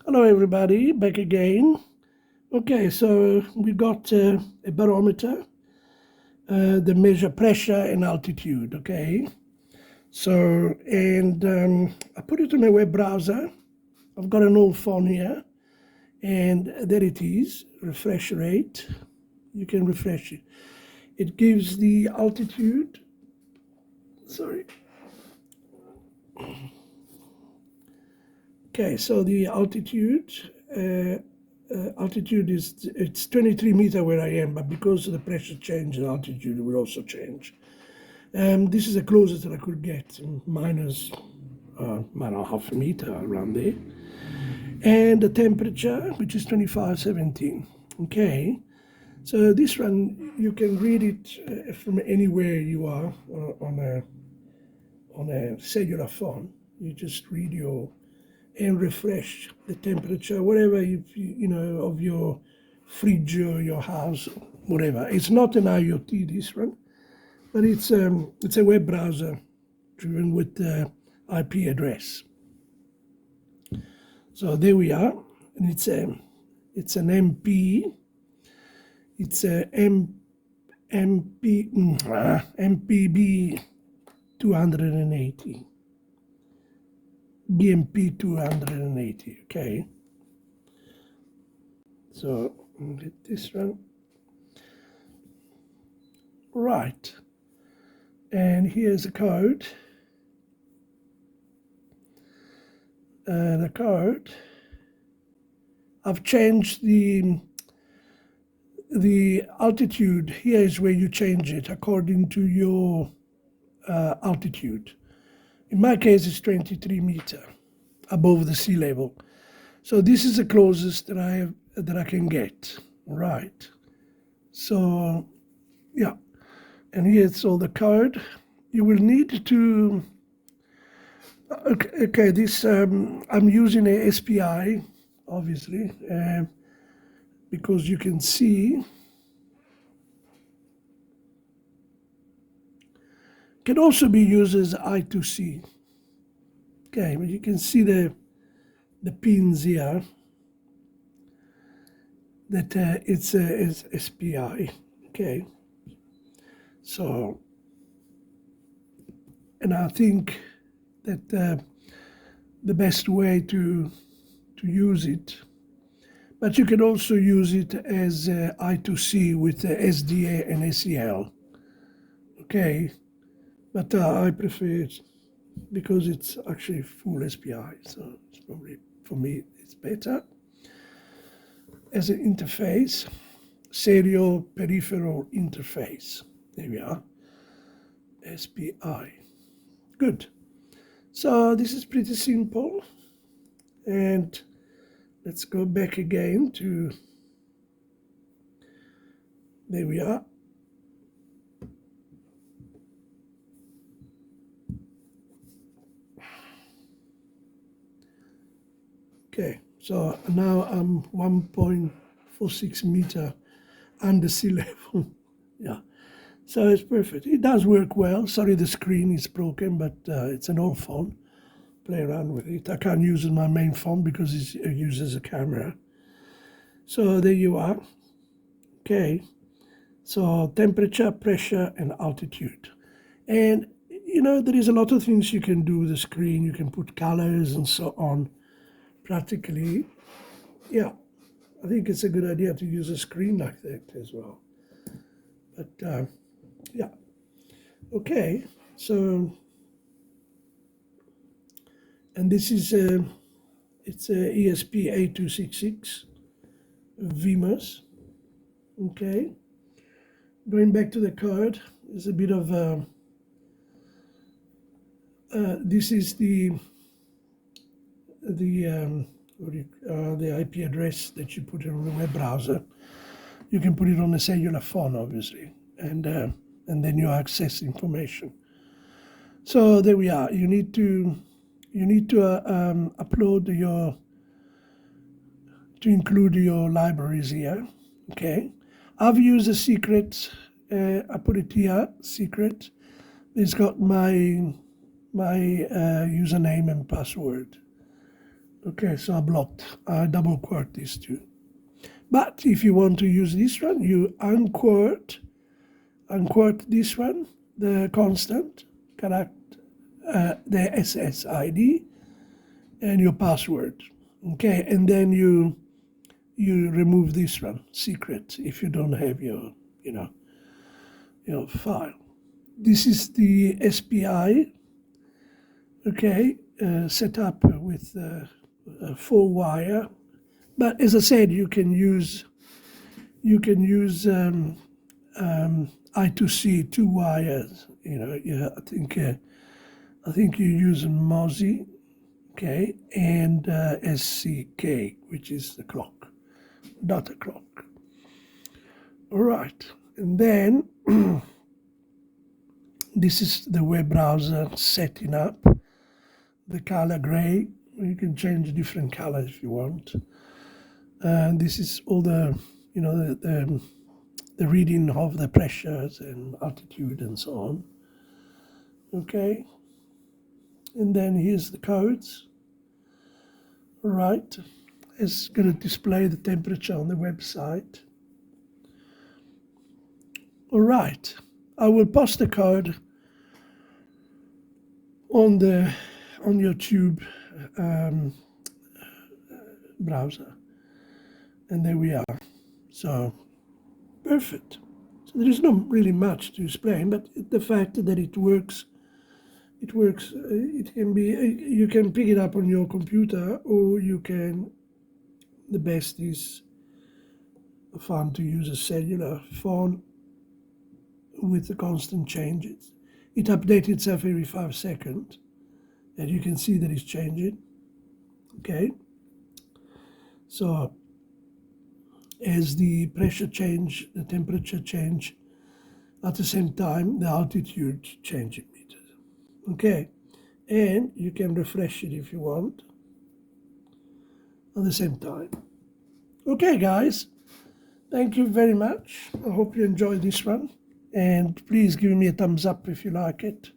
Hello everybody, back again. Okay, so we got a barometer that measure pressure and altitude, okay? So, and I put it on my web browser. I've got an old phone here, and there it is, refresh rate. You can refresh it. It gives the altitude, sorry. Okay, so the altitude, altitude is, it's 23 meters where I am, but because of the pressure change, the altitude will also change. This is the closest that I could get, minus, I don't know, half a meter around there. And the temperature, which is 2517. Okay, so this one, you can read it from anywhere you are on a cellular phone. You just read and refresh the temperature, whatever you know, of your fridge or your house, whatever. It's not an IoT, this one, but it's a web browser driven with the IP address. So there we are, and it's an MP. It's a MPB 280. BMP280, okay. So get this one. Right. And here's the code. The code. I've changed the altitude. Here is where you change it according to your altitude. In my case, it's 23 meters above the sea level. So this is the closest that I can get, right? So, yeah, and here's all the code. You will need to, okay, this, I'm using a SPI, obviously, because you can see, can also be used as I2C. Okay, but you can see the pins here, that it's SPI. Okay, so, and I think that the best way to use it, but you can also use it as I2C with SDA and SEL. Okay, but I prefer it because it's actually full SPI, so it's probably, for me, it's better. As an interface, serial peripheral interface. There we are, SPI. Good. So this is pretty simple. And let's go back again to, there we are. Okay, so now I'm 1.46 meters under sea level. Yeah, so it's perfect. It does work well. Sorry, the screen is broken, but it's an old phone. Play around with it. I can't use my main phone because it uses a camera. So there you are. Okay, so temperature, pressure, and altitude. And you know, there is a lot of things you can do with the screen. You can put colors and so on. Practically, yeah, I think it's a good idea to use a screen like that as well. But yeah, okay, so, and this is it's a ESP8266 WeMos. Okay, going back to the code, there's a bit of this is the IP address that you put on the web browser. You can put it on a cellular phone, obviously, and then you access information. So there we are. You need to upload to include your libraries here. Okay, I've used a secret. I put it here, secret. It's got my username and password. Okay, so I double quote these two. But if you want to use this one, you unquote this one, the constant, character, the SSID, and your password. Okay, and then you remove this one, secret, if you don't have your, your file. This is the SPI, okay, set up with a 4-wire. But as I said, you can use I2C 2 wires. Yeah, I think you use MOSI, okay, and SCK, which is the clock, data clock. All right, and then this is the web browser setting up. The color gray. You can change different colors if you want. And this is all the, the reading of the pressures and altitude and so on. Okay. And then here's the codes. All right. It's going to display the temperature on the website. All right. I will post the code on your tube browser. And there we are. So, perfect. So there is not really much to explain, but the fact that it works, it can be, you can pick it up on your computer, or you can, the best is fun to use a cellular phone with the constant changes. It updates itself every 5 seconds, and you can see that it's changing. Okay. So, as the pressure change, the temperature change, at the same time, the altitude change in meters. Okay, and you can refresh it if you want at the same time. Okay, guys, thank you very much. I hope you enjoyed this one, and please give me a thumbs up if you like it.